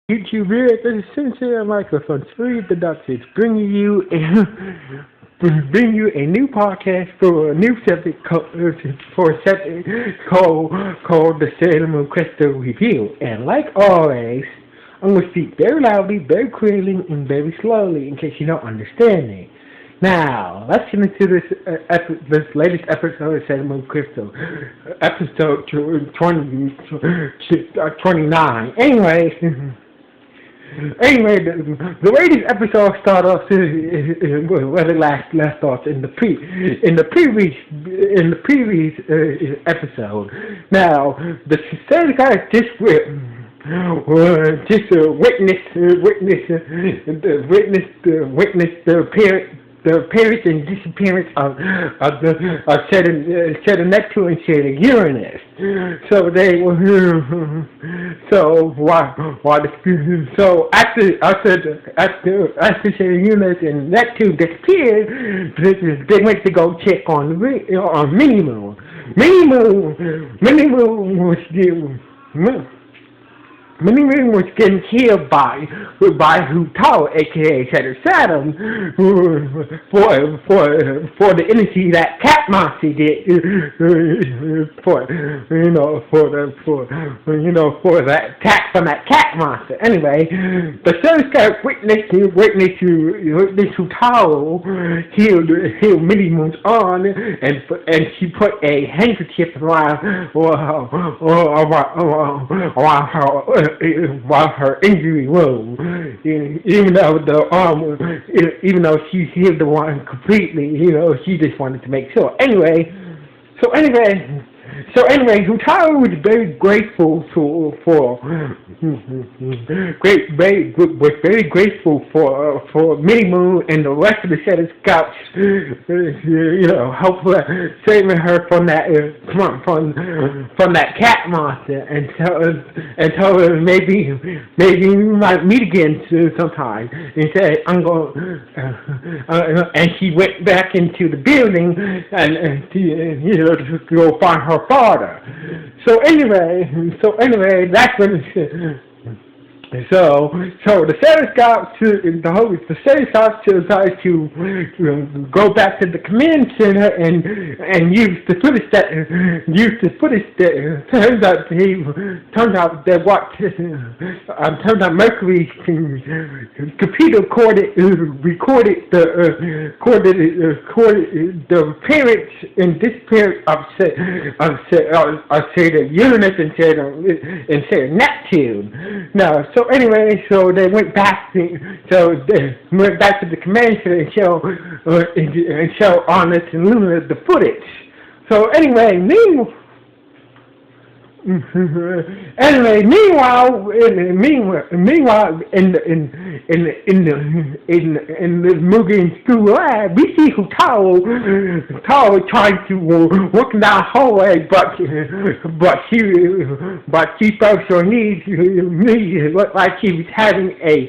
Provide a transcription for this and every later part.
YouTube here, this is Sincere Microphone 3 Productions, bringing you a new podcast for a new subject called the Sailor Moon Crystal Review. And like always, I'm going to speak very loudly, very clearly, and very slowly in case you don't understand me. Now, let's get into this latest episode of Sailor Moon Crystal, episode 29. Anyway, the way this episode started off is where it left off in the previous episode. Now, the same guys just witness the appearance and disappearance of Sailor Neptune and Sailor Uranus. So they were after Sailor Uranus and Neptune disappeared, they went to go check on Mini Moon. Mini Moon was getting killed by Hutaro, aka Sailor Saturn, for the energy that Cat Monster did, for that attack from that Cat Monster. Anyway, the Sailor Scout witnessed Hutaro heal Mini Moon's arm, and she put a handkerchief around her injury wound, even though she healed the one completely, she just wanted to make sure. Anyway, Hutaro was very grateful for Mini Moon and the rest of the Sailor Scouts, hopefully saving her from that cat monster, and tell her maybe we might meet again sometime. And said, "I'm going," and she went back into the building and to go find her father. So anyway, that's when the Sailor Scouts decided to go back to the command center and use the footage that turns out Mercury's computer recorded the appearance and disappearance of Sailor Uranus and Sailor Neptune. Now, so anyway, they went back to the command center and show Honest and Luna the footage. So anyway, meanwhile, in the Mugen school lab, we see Hutaro trying to walking down the hallway, but she felt her knees. It looked like she was having a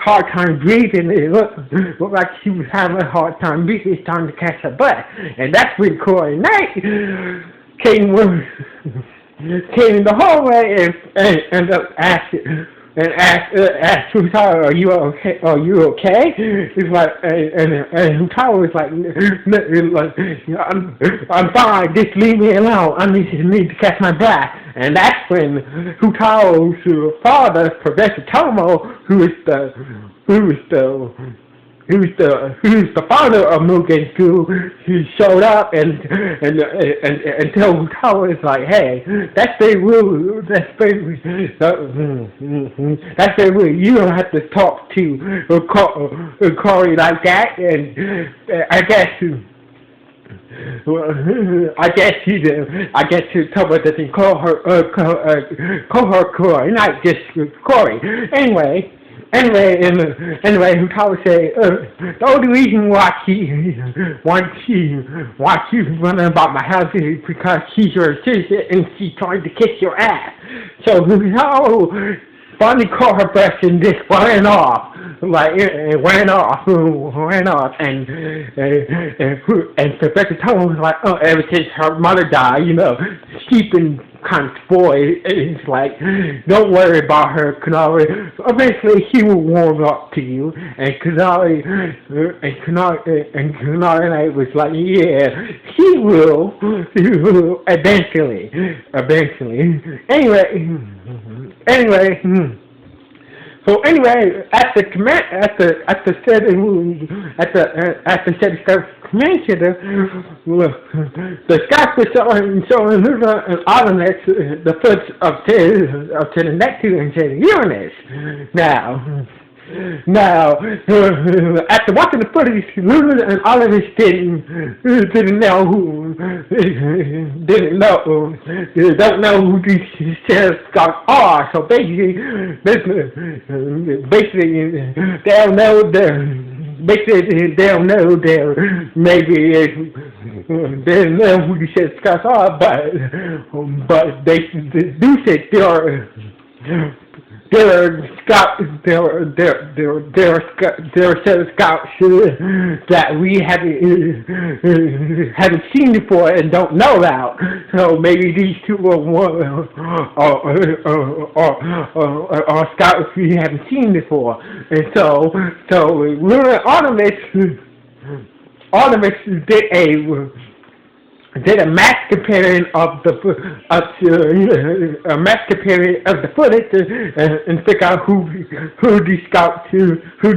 hard time breathing. It looked like she was having a hard time breathing. It's time to catch her breath, and that's when Corey Knight came in the hallway and asked Hutaro, "Are you okay? Are you okay?" He's like, and Hutaro was like, "I'm fine. Just leave me alone. I need to catch my breath." And that's when Hutaro's father, Professor Tomo, who's the father of Mugen School, he showed up and told Hutaro, is like, "Hey, that's very rude. That's very rude. You don't have to talk to Corey like that." And I guess Tomo doesn't call her Corey, not just Corey. Anyway, Hutaro said the only reason why she's running about my house is because she's your assistant and she's trying to kiss your ass. So Hutaro finally caught her breath and just ran off. And Professor Tomo was like, "Oh, ever since her mother died, she's been kind of spoiled. It's like, don't worry about her, Kunari. Eventually, he will warm up to you. And Kunari and I was like, yeah, he will eventually. Anyway. So anyway, at the said command center, the Scots were showing an autonomous the foot up to the Neptune and to the Uranus. Now, after watching the footage, Luna and Oliver don't know who these sheriff Scouts are. So basically, they'll know maybe they don't know who the sheriff Scouts are, but they do say there are set of scouts that we haven't seen before and don't know about. So maybe these two are scouts we haven't seen before. And so Lunar Artemis did a mass comparing of the footage and figure out who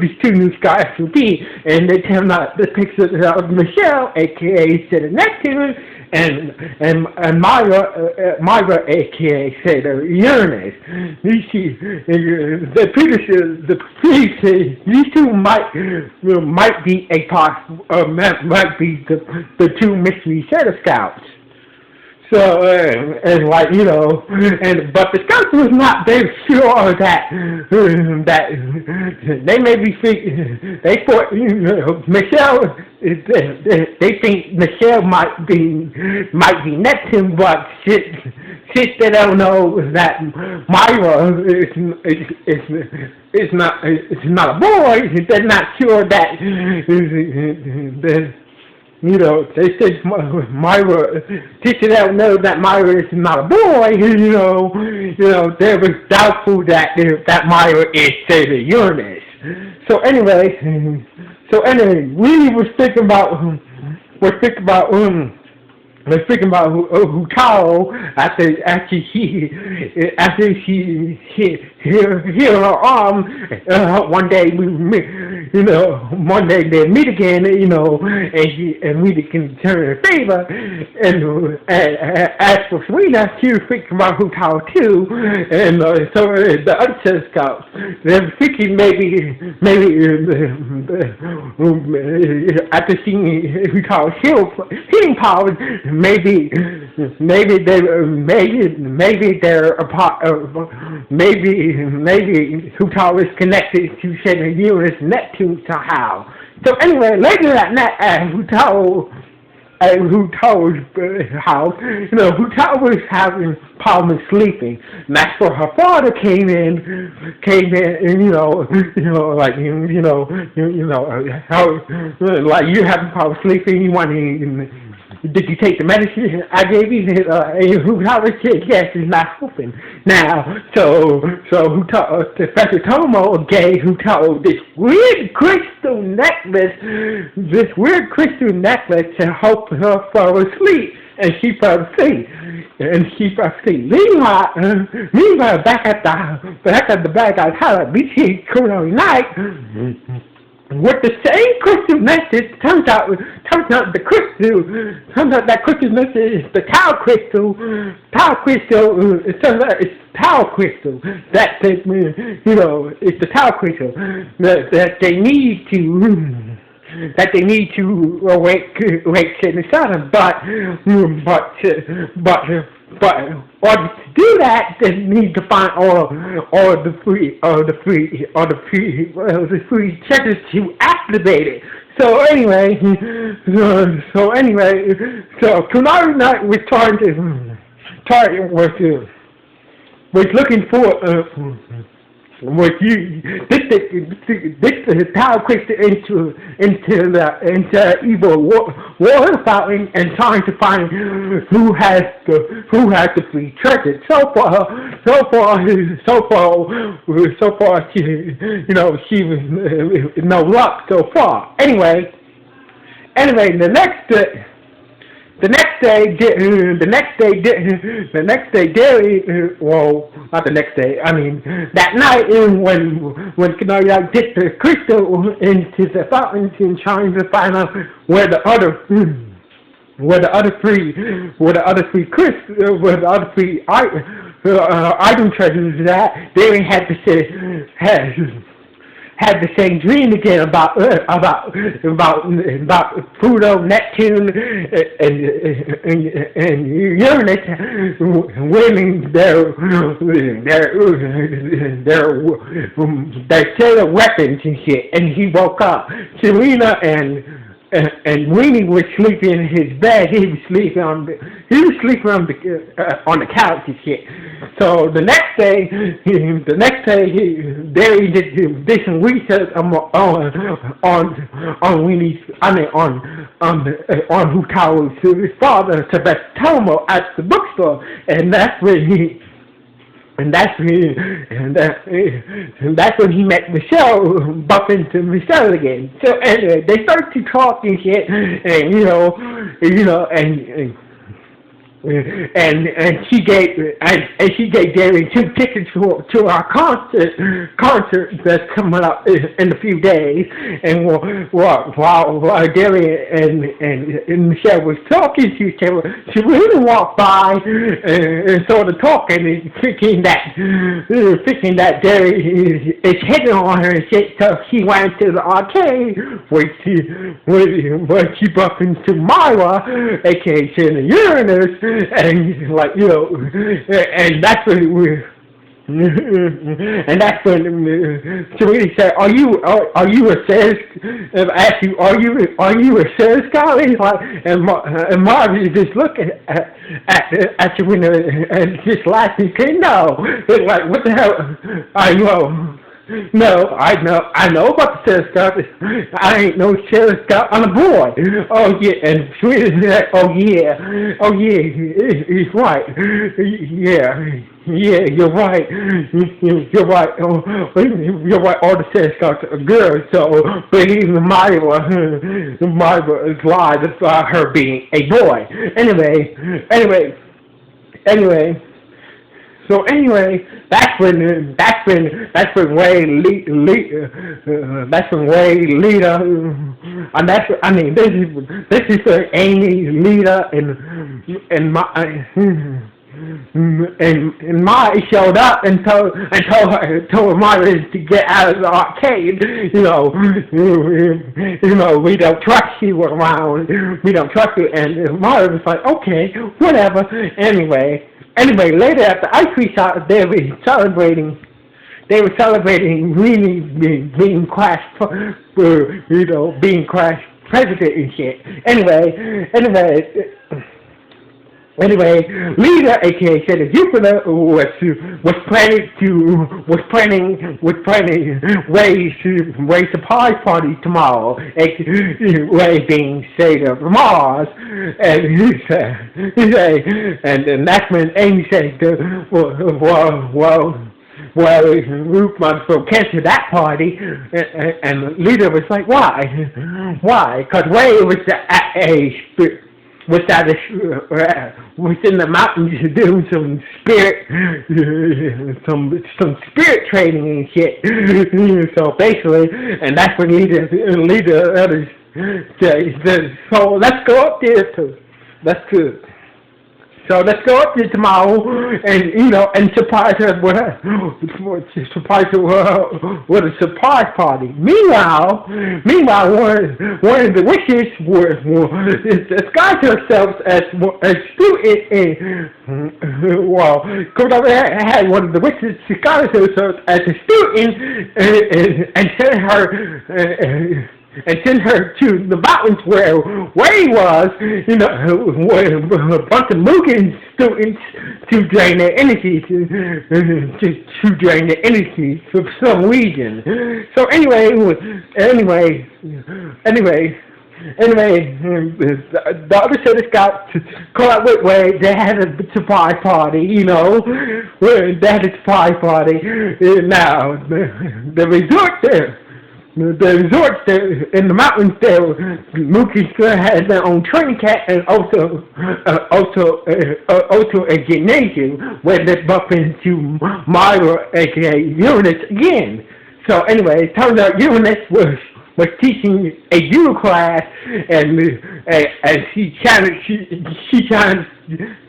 these two new scouts will be, and they turned out the pictures of Michelle, aka Sailor Neptune, and Myra, aka Sailor Uranus. The police these two might be might be the two mystery Sailor Scouts. So, but the Scouts was not very sure that they may be they thought, Michelle, they think Michelle might be Neptune, but since they don't know that Myra is not a boy, they're not sure that they said Myra, since they don't know that Myra is not a boy, they were doubtful that Myra is Sailor Uranus. So anyway, we were thinking about Hutaro after she hit her arm. One day they meet again, and we can turn her favor. And as for Serena, she was thinking about Hutaro too. And so the other scouts, they're thinking maybe after seeing Hutaro's healing powers. Maybe Hutaro is connected to Sailor Uranus Neptune somehow. So anyway, later that night at Hutaro's house, Hutaro was having problems sleeping. And that's where her father came in, and how you having problems sleeping. You want to. Did you take the medicine I gave you? Hutaro said yes, it's not helping. Now, so Professor Tomo gave Hutaro this weird crystal necklace to help her fall asleep. And she fell asleep. Meanwhile, back at the bad guy's house, BT Kuroi Night. With the same crystal message, turns out that crystal message is the Tau crystal. It turns out it's Tau crystal. It's the Tau crystal that they need to awake Sailor Saturn, but in order to do that, they need to find all the free checkers to activate it. So Kunari Knight was was looking for What you this power quick into evil water fountain and trying to find who has the free treasure. So far, she was no luck so far. Anyway, the next day, Gary, well, not the next day, I mean, that night when Kenoya dipped the crystal into the fountain and trying to find out where the other item treasures is at, Gary had the same dream again about Pluto, Neptune, and Uranus winning their stellar weapons and shit. And he woke up. Serena and Weenie was sleeping in his bed. He was sleeping on the couch and shit. So the next day, Barry did some research on Weenie's, on Hutaro's father, Sebastopol, at the bookstore, and that's when he met Michelle, bump into Michelle again. So anyway, they start to talk and shit, and and she gave Gary 2 tickets to our concert that's coming up in a few days. And while Gary and Michelle was talking, she really walked by and started talking and thinking that Gary is hitting on her and shit. So she went to the arcade where she bumped into Myra, aka Santa Uranus. And and that's when Serena said, "Are you a sales?" Asked you, "Are you a sales guy?" And he's like, and Marvin just looking at Serena and just laughing. No, it's like, what the hell? Are you? No, I know about the sales guy. I ain't no sales guy. I'm a boy. Oh yeah, and Serena said, oh yeah, he's right. Yeah, you're right. You're right. You're right. All the sales guys are girls. So, but even Myra is lied about her being a boy. Anyway. So anyway, that's when Ray Lita, and this is for Amy, Lita, and Maya showed up and told Myra to get out of the arcade. We don't trust you around. We don't trust you. And Myra was like, okay, whatever. Anyway, later at the ice cream shop, they were celebrating Weenie being Crash president and shit. Anyway, Lita, aka Santa Jupiter, was planning Ray's surprise party tomorrow. Ray being Santa of Mars, and he said, and that's when Amy said, well, Ruth might as well cancel that party, and Lita was like, why? Because Ray was was in the mountains doing some spirit training and shit. So basically, and that's when Lita others said, so let's go up there too. That's good. So let's go up there tomorrow and surprise her with a surprise party. Meanwhile, one of the wishes was disguise herself as student had one of the wishes disguise herself as a student and send her and send her to the mountains where he was, where a bunch of Mugen students to drain their energy, to drain their energy for some reason. So anyway, the other set got caught up with where they had a surprise party, where they had a surprise party. Now, the resort there. The resorts there in the mountains there, Mookie still has their own training camp and also a gymnasium where they bump into Myra, aka Uranus, again. So anyway, it turns out Uranus was teaching a judo class, and she trying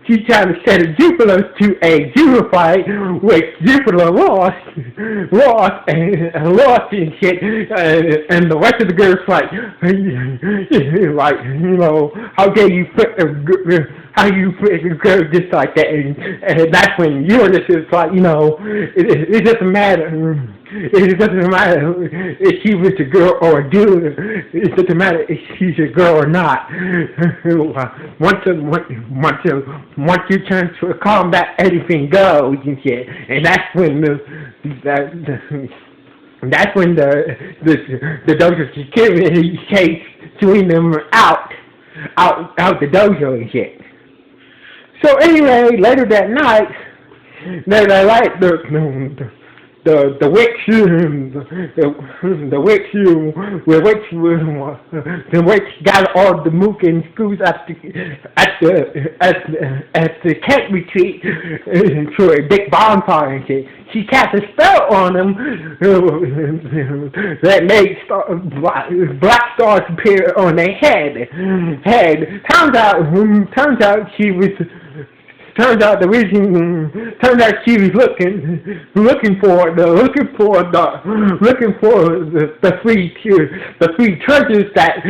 to set a Jupiter to a judo fight, which Jupiter lost and shit, and the rest of the girls like how dare you put a girl just like that, and that's when Uranus is like, it doesn't matter. It doesn't matter if she was a girl or a dude. It doesn't matter if she's a girl or not. Once you turn to a combat, everything goes and shit. And that's when the dojo security chase between them out the dojo and shit. So anyway, later that night, they like the witch got all the Mugen schools at the camp retreat for a big bonfire and shit. She cast a spell on them that made black stars appear on their head. Turns out she was. Turns out she was looking for the three treasures that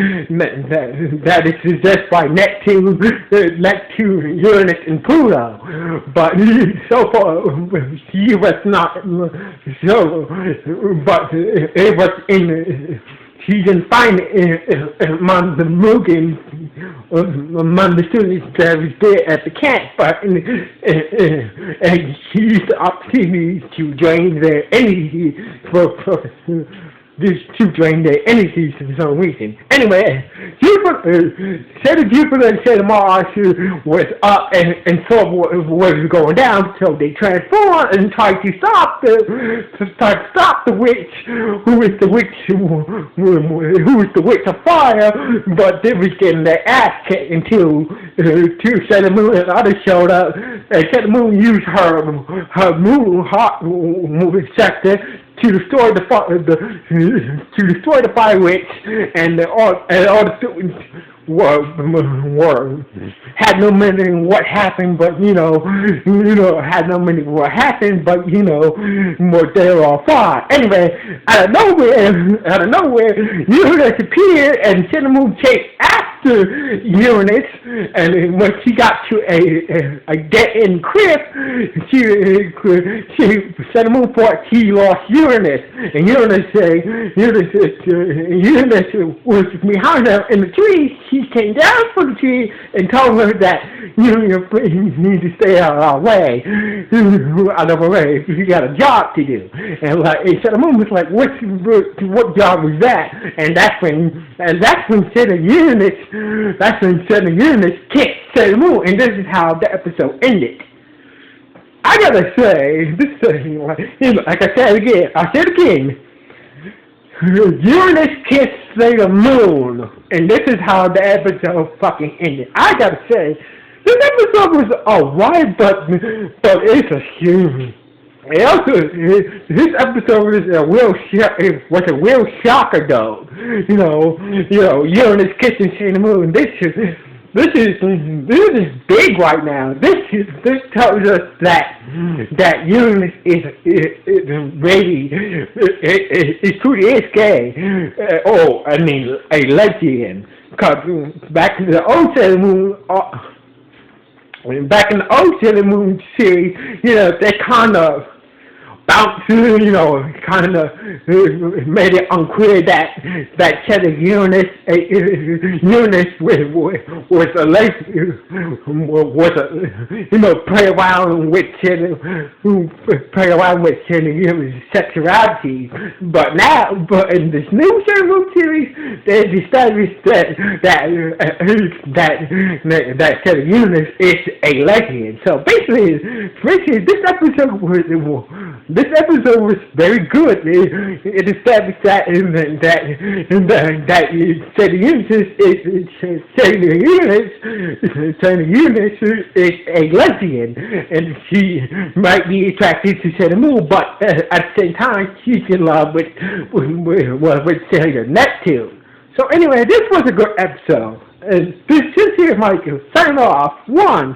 is possessed by Neptune, Uranus, and Pluto. But so far she was not. So, but it was in. She didn't find it among the Mugen, among the students that was there at the camp, but and she used the opportunity to drain their energy to drain their energies for some reason. Anyway, Jupiter and Mars was up and saw what was going down, so they transformed and tried to stop the witch, who is the witch of fire, but they was getting their ass kicked until Sailor Moon and others showed up, and Sailor Moon used her moon heart sector to destroy the fire witch, and all the students had no meaning what happened, but had no meaning what happened, but they were all fine. Anyway, out of nowhere, Uranus appeared, and Sailor Moon chased after Uranus, and when she got to a dead-end cliff, Sailor Moon thought she lost Uranus, and Uranus was behind her in the tree. She came down from the tree and told her that you need to stay out of our way. You got a job to do. And Sailor Moon was like, what job was that? And that's when Sailor Uranus kicked Sailor Moon, and this is how the episode ended. I gotta say, like I said again, Uranus kissed Sailor Moon, and this is how the episode fucking ended. I gotta say, this episode was alright, but it's a huge. This episode was a real shocker, though. Uranus kissing Sailor Moon. This is big right now. This tells us that Uranus is really truly is gay. A lesbian. Because back in the old Sailor Moon, series, they kind of bounce, kind of made it unclear that Cheddar Eunice was a play around with Cheddar Eunice's sexuality. But in this new Sherlock series, they established that Cheddar Eunice is a lesbian. So basically, this episode was very good. It established that Cheddar Eunice is a lesbian, and she might be attracted to Sailor Moon, but at the same time, she's in love with Sailor Neptune. So anyway, this was a good episode. And this is here, Michael. Sign off. 1.